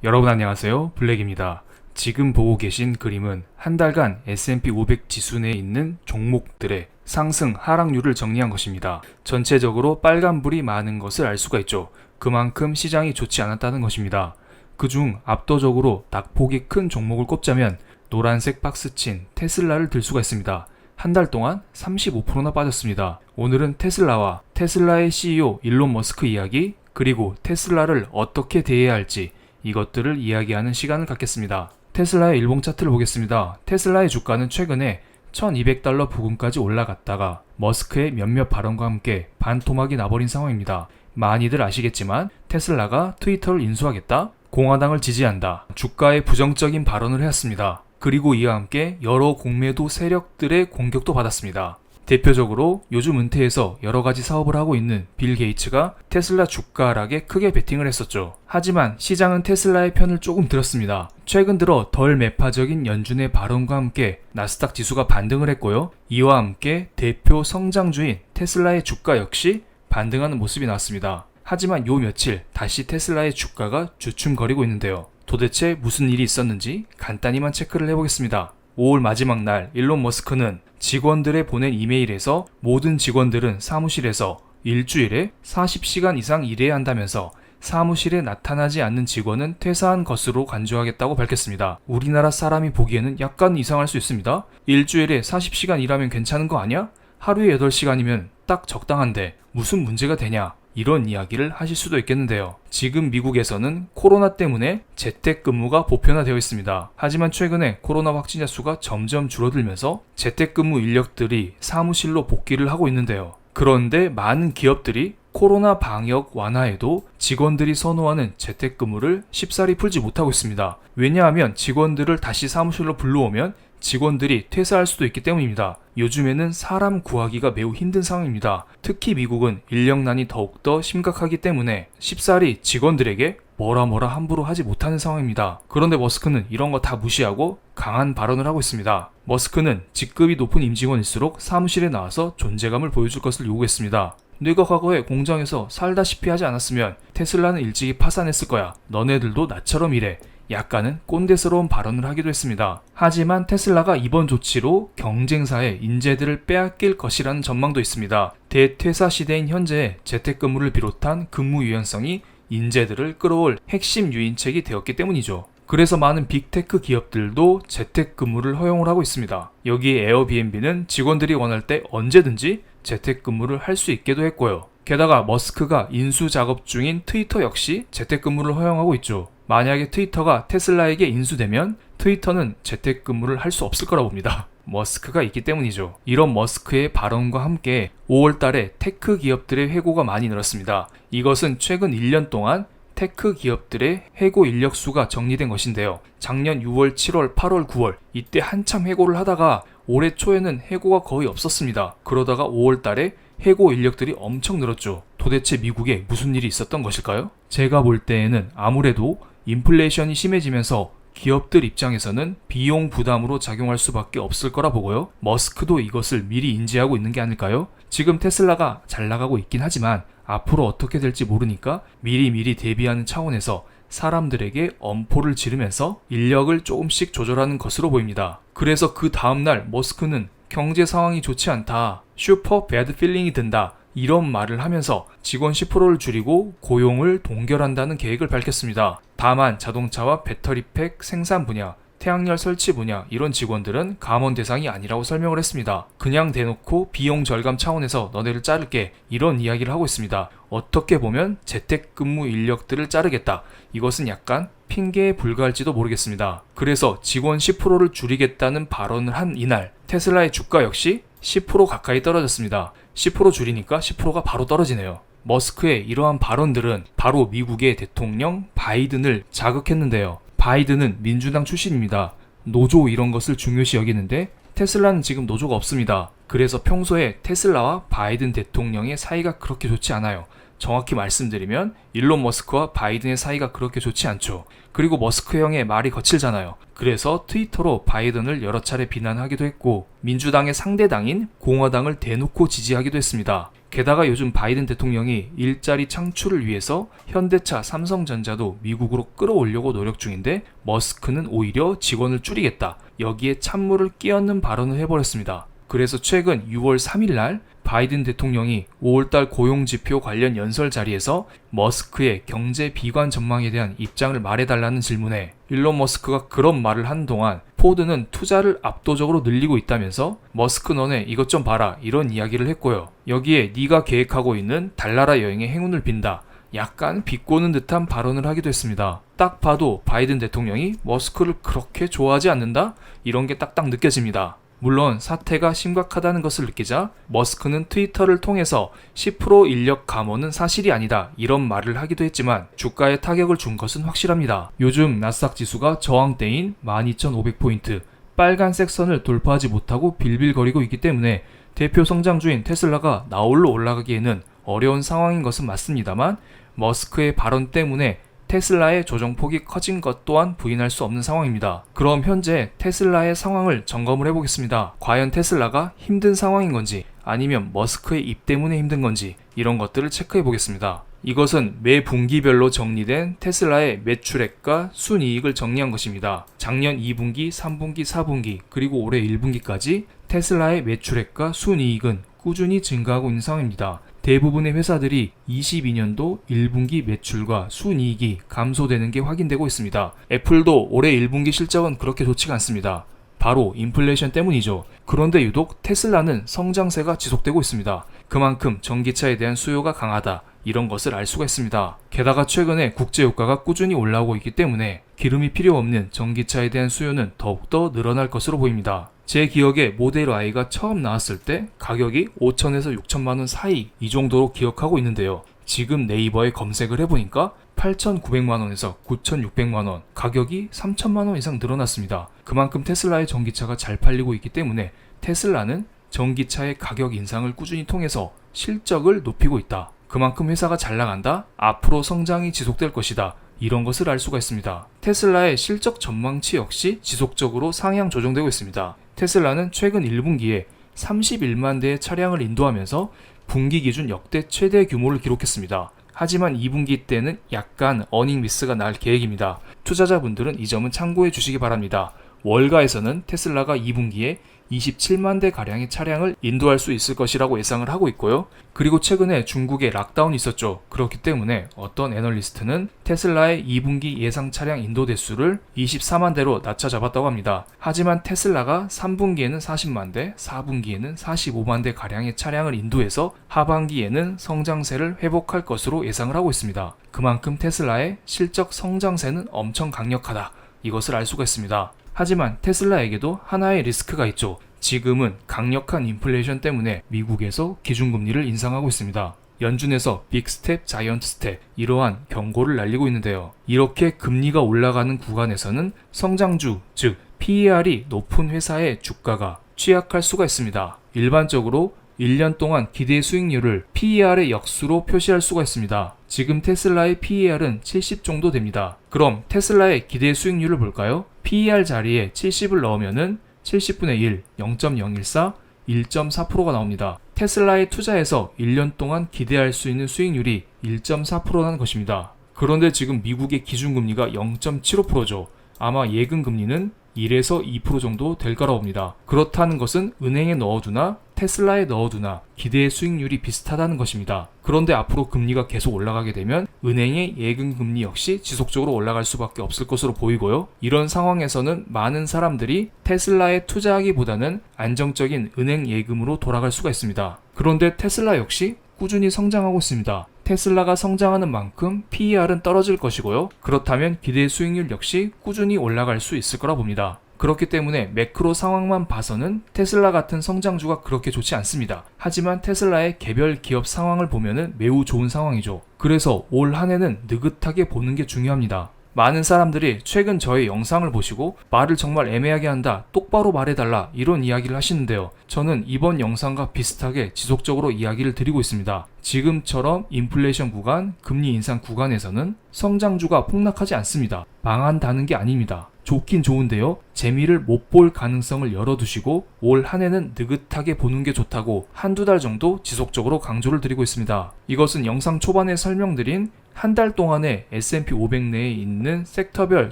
여러분 안녕하세요. 블랙입니다. 지금 보고 계신 그림은 한 달간 S&P 500 지수 내에 있는 종목들의 상승, 하락률을 정리한 것입니다. 전체적으로 빨간불이 많은 것을 알 수가 있죠. 그만큼 시장이 좋지 않았다는 것입니다. 그중 압도적으로 낙폭이 큰 종목을 꼽자면 노란색 박스친 테슬라를 들 수가 있습니다. 한 달 동안 35%나 빠졌습니다. 오늘은 테슬라와 테슬라의 CEO 일론 머스크 이야기, 그리고 테슬라를 어떻게 대해야 할지 이것들을 이야기하는 시간을 갖겠습니다. 테슬라의 일봉 차트를 보겠습니다. 테슬라의 주가는 최근에 1200달러 부근까지 올라갔다가 머스크의 몇몇 발언과 함께 반토막이 나버린 상황입니다. 많이들 아시겠지만 테슬라가 트위터를 인수하겠다, 공화당을 지지한다, 주가에 부정적인 발언을 해왔습니다. 그리고 이와 함께 여러 공매도 세력들의 공격도 받았습니다. 대표적으로 요즘 은퇴해서 여러가지 사업을 하고 있는 빌 게이츠가 테슬라 주가 하락에 크게 베팅을 했었죠. 하지만 시장은 테슬라의 편을 조금 들었습니다. 최근 들어 덜 매파적인 연준의 발언과 함께 나스닥 지수가 반등을 했고요. 이와 함께 대표 성장주인 테슬라의 주가 역시 반등하는 모습이 나왔습니다. 하지만 요 며칠 다시 테슬라의 주가가 주춤거리고 있는데요. 도대체 무슨 일이 있었는지 간단히만 체크를 해보겠습니다. 5월 마지막 날 일론 머스크는 직원들에 보낸 이메일에서 모든 직원들은 사무실에서 일주일에 40시간 이상 일해야 한다면서 사무실에 나타나지 않는 직원은 퇴사한 것으로 간주하겠다고 밝혔습니다. 우리나라 사람이 보기에는 약간 이상할 수 있습니다. 일주일에 40시간 일하면 괜찮은 거 아니야? 하루에 8시간이면 딱 적당한데 무슨 문제가 되냐? 이런 이야기를 하실 수도 있겠는데요. 지금 미국에서는 코로나 때문에 재택근무가 보편화되어 있습니다. 하지만 최근에 코로나 확진자 수가 점점 줄어들면서 재택근무 인력들이 사무실로 복귀를 하고 있는데요. 그런데 많은 기업들이 코로나 방역 완화에도 직원들이 선호하는 재택근무를 쉽사리 풀지 못하고 있습니다. 왜냐하면 직원들을 다시 사무실로 불러오면 직원들이 퇴사할 수도 있기 때문입니다. 요즘에는 사람 구하기가 매우 힘든 상황입니다. 특히 미국은 인력난이 더욱더 심각하기 때문에 쉽사리 직원들에게 뭐라 함부로 하지 못하는 상황입니다. 그런데 머스크는 이런 거 다 무시하고 강한 발언을 하고 있습니다. 머스크는 직급이 높은 임직원일수록 사무실에 나와서 존재감을 보여줄 것을 요구했습니다. 내가 과거에 공장에서 살다시피 하지 않았으면 테슬라는 일찍이 파산했을 거야. 너네들도 나처럼 일해. 약간은 꼰대스러운 발언을 하기도 했습니다. 하지만 테슬라가 이번 조치로 경쟁사의 인재들을 빼앗길 것이라는 전망도 있습니다. 대퇴사 시대인 현재 재택근무를 비롯한 근무 유연성이 인재들을 끌어올 핵심 유인책이 되었기 때문이죠. 그래서 많은 빅테크 기업들도 재택근무를 허용을 하고 있습니다. 여기에 에어비앤비는 직원들이 원할 때 언제든지 재택근무를 할 수 있게도 했고요. 게다가 머스크가 인수 작업 중인 트위터 역시 재택근무를 허용하고 있죠. 만약에 트위터가 테슬라에게 인수되면 트위터는 재택근무를 할 수 없을 거라 봅니다. 머스크가 있기 때문이죠. 이런 머스크의 발언과 함께 5월 달에 테크 기업들의 해고가 많이 늘었습니다. 이것은 최근 1년 동안 테크 기업들의 해고 인력 수가 정리된 것인데요. 작년 6월, 7월, 8월, 9월 이때 한참 해고를 하다가 올해 초에는 해고가 거의 없었습니다. 그러다가 5월 달에 해고 인력들이 엄청 늘었죠. 도대체 미국에 무슨 일이 있었던 것일까요? 제가 볼 때에는 아무래도 인플레이션이 심해지면서 기업들 입장에서는 비용 부담으로 작용할 수밖에 없을 거라 보고요. 머스크도 이것을 미리 인지하고 있는 게 아닐까요? 지금 테슬라가 잘 나가고 있긴 하지만 앞으로 어떻게 될지 모르니까 미리 대비하는 차원에서 사람들에게 엄포를 지르면서 인력을 조금씩 조절하는 것으로 보입니다. 그래서 그 다음날 머스크는 경제 상황이 좋지 않다, 슈퍼 배드 필링이 든다, 이런 말을 하면서 직원 10%를 줄이고 고용을 동결한다는 계획을 밝혔습니다. 다만 자동차와 배터리팩 생산 분야, 태양열 설치 분야 이런 직원들은 감원 대상이 아니라고 설명을 했습니다. 그냥 대놓고 비용 절감 차원에서 너네를 자를게, 이런 이야기를 하고 있습니다. 어떻게 보면 재택근무 인력들을 자르겠다, 이것은 약간 핑계에 불과할지도 모르겠습니다. 그래서 직원 10%를 줄이겠다는 발언을 한 이날 테슬라의 주가 역시 10% 가까이 떨어졌습니다. 10% 줄이니까 10%가 바로 떨어지네요. 머스크의 이러한 발언들은 바로 미국의 대통령 바이든을 자극했는데요. 바이든은 민주당 출신입니다. 노조 이런 것을 중요시 여기는데 테슬라는 지금 노조가 없습니다. 그래서 평소에 테슬라와 바이든 대통령의 사이가 그렇게 좋지 않아요. 정확히 말씀드리면 일론 머스크와 바이든의 사이가 그렇게 좋지 않죠. 그리고 머스크 형의 말이 거칠잖아요. 그래서 트위터로 바이든을 여러 차례 비난하기도 했고 민주당의 상대당인 공화당을 대놓고 지지하기도 했습니다. 게다가 요즘 바이든 대통령이 일자리 창출을 위해서 현대차, 삼성전자도 미국으로 끌어오려고 노력 중인데 머스크는 오히려 직원을 줄이겠다. 여기에 찬물을 끼얹는 발언을 해버렸습니다. 그래서 최근 6월 3일 날 바이든 대통령이 5월달 고용지표 관련 연설 자리에서 머스크의 경제 비관 전망에 대한 입장을 말해달라는 질문에 일론 머스크가 그런 말을 하는 동안 포드는 투자를 압도적으로 늘리고 있다면서 머스크 너네 이것 좀 봐라 이런 이야기를 했고요. 여기에 네가 계획하고 있는 달나라 여행의 행운을 빈다. 약간 비꼬는 듯한 발언을 하기도 했습니다. 딱 봐도 바이든 대통령이 머스크를 그렇게 좋아하지 않는다? 이런 게 딱딱 느껴집니다. 물론 사태가 심각하다는 것을 느끼자 머스크는 트위터를 통해서 10% 인력 감원은 사실이 아니다 이런 말을 하기도 했지만 주가에 타격을 준 것은 확실합니다. 요즘 나스닥 지수가 저항대인 12,500포인트 빨간색 선을 돌파하지 못하고 빌빌거리고 있기 때문에 대표 성장주인 테슬라가 나홀로 올라가기에는 어려운 상황인 것은 맞습니다만 머스크의 발언 때문에 테슬라의 조정폭이 커진 것 또한 부인할 수 없는 상황입니다. 그럼 현재 테슬라의 상황을 점검을 해보겠습니다. 과연 테슬라가 힘든 상황인 건지 아니면 머스크의 입 때문에 힘든 건지 이런 것들을 체크해 보겠습니다. 이것은 매 분기별로 정리된 테슬라의 매출액과 순이익을 정리한 것입니다. 작년 2분기, 3분기, 4분기 그리고 올해 1분기까지 테슬라의 매출액과 순이익은 꾸준히 증가하고 있는 상황입니다. 대부분의 회사들이 22년도 1분기 매출과 순이익이 감소되는 게 확인되고 있습니다. 애플도 올해 1분기 실적은 그렇게 좋지가 않습니다. 바로 인플레이션 때문이죠. 그런데 유독 테슬라는 성장세가 지속되고 있습니다. 그만큼 전기차에 대한 수요가 강하다. 이런 것을 알 수가 있습니다. 게다가 최근에 국제유가가 꾸준히 올라오고 있기 때문에 기름이 필요 없는 전기차에 대한 수요는 더욱더 늘어날 것으로 보입니다. 제 기억에 모델 Y가 처음 나왔을 때 가격이 5천에서 6천만 원 사이 이 정도로 기억하고 있는데요. 지금 네이버에 검색을 해보니까 8,900만 원에서 9,600만 원, 가격이 3천만 원 이상 늘어났습니다. 그만큼 테슬라의 전기차가 잘 팔리고 있기 때문에 테슬라는 전기차의 가격 인상을 꾸준히 통해서 실적을 높이고 있다. 그만큼 회사가 잘 나간다. 앞으로 성장이 지속될 것이다. 이런 것을 알 수가 있습니다. 테슬라의 실적 전망치 역시 지속적으로 상향 조정되고 있습니다. 테슬라는 최근 1분기에 31만 대의 차량을 인도하면서 분기 기준 역대 최대 규모를 기록했습니다. 하지만 2분기 때는 약간 어닝 미스가 날 계획입니다. 투자자분들은 이 점은 참고해 주시기 바랍니다. 월가에서는 테슬라가 2분기에 27만 대 가량의 차량을 인도할 수 있을 것이라고 예상을 하고 있고요. 그리고 최근에 중국에 락다운이 있었죠. 그렇기 때문에 어떤 애널리스트는 테슬라의 2분기 예상 차량 인도 대수를 24만 대로 낮춰 잡았다고 합니다. 하지만 테슬라가 3분기에는 40만 대, 4분기에는 45만 대 가량의 차량을 인도해서 하반기에는 성장세를 회복할 것으로 예상을 하고 있습니다. 그만큼 테슬라의 실적 성장세는 엄청 강력하다. 이것을 알 수가 있습니다. 하지만 테슬라에게도 하나의 리스크가 있죠. 지금은 강력한 인플레이션 때문에 미국에서 기준금리를 인상하고 있습니다. 연준에서 빅스텝, 자이언트 스텝 이러한 경고를 날리고 있는데요. 이렇게 금리가 올라가는 구간에서는 성장주, 즉 PER이 높은 회사의 주가가 취약할 수가 있습니다. 일반적으로 1년 동안 기대 수익률을 PER의 역수로 표시할 수가 있습니다. 지금 테슬라의 PER은 70 정도 됩니다. 그럼 테슬라의 기대 수익률을 볼까요? PER 자리에 70을 넣으면은 70분의 1, 0.014, 1.4%가 나옵니다. 테슬라에 투자해서 1년 동안 기대할 수 있는 수익률이 1.4%라는 것입니다. 그런데 지금 미국의 기준금리가 0.75%죠. 아마 예금금리는 1에서 2% 정도 될 거라고 봅니다. 그렇다는 것은 은행에 넣어두나 테슬라에 넣어두나 기대의 수익률이 비슷하다는 것입니다. 그런데 앞으로 금리가 계속 올라가게 되면 은행의 예금 금리 역시 지속적으로 올라갈 수밖에 없을 것으로 보이고요. 이런 상황에서는 많은 사람들이 테슬라에 투자하기보다는 안정적인 은행 예금으로 돌아갈 수가 있습니다. 그런데 테슬라 역시 꾸준히 성장하고 있습니다. 테슬라가 성장하는 만큼 PER은 떨어질 것이고요. 그렇다면 기대 수익률 역시 꾸준히 올라갈 수 있을 거라 봅니다. 그렇기 때문에 매크로 상황만 봐서는 테슬라 같은 성장주가 그렇게 좋지 않습니다. 하지만 테슬라의 개별 기업 상황을 보면은 매우 좋은 상황이죠. 그래서 올 한 해는 느긋하게 보는 게 중요합니다. 많은 사람들이 최근 저의 영상을 보시고 말을 정말 애매하게 한다, 똑바로 말해달라 이런 이야기를 하시는데요. 저는 이번 영상과 비슷하게 지속적으로 이야기를 드리고 있습니다. 지금처럼 인플레이션 구간, 금리 인상 구간에서는 성장주가 폭락하지 않습니다. 망한다는 게 아닙니다. 좋긴 좋은데요. 재미를 못 볼 가능성을 열어두시고 올 한 해는 느긋하게 보는 게 좋다고 한두 달 정도 지속적으로 강조를 드리고 있습니다. 이것은 영상 초반에 설명드린 한 달 동안의 S&P 500 내에 있는 섹터별,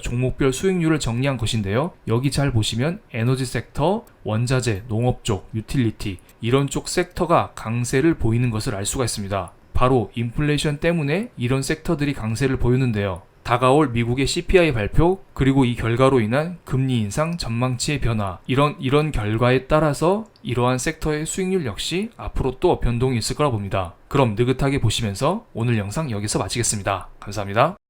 종목별 수익률을 정리한 것인데요. 여기 잘 보시면 에너지 섹터, 원자재, 농업 쪽, 유틸리티 이런 쪽 섹터가 강세를 보이는 것을 알 수가 있습니다. 바로 인플레이션 때문에 이런 섹터들이 강세를 보이는데요. 다가올 미국의 CPI 발표, 그리고 이 결과로 인한 금리 인상 전망치의 변화, 이런 결과에 따라서 이러한 섹터의 수익률 역시 앞으로 또 변동이 있을 거라 봅니다. 그럼 느긋하게 보시면서 오늘 영상 여기서 마치겠습니다. 감사합니다.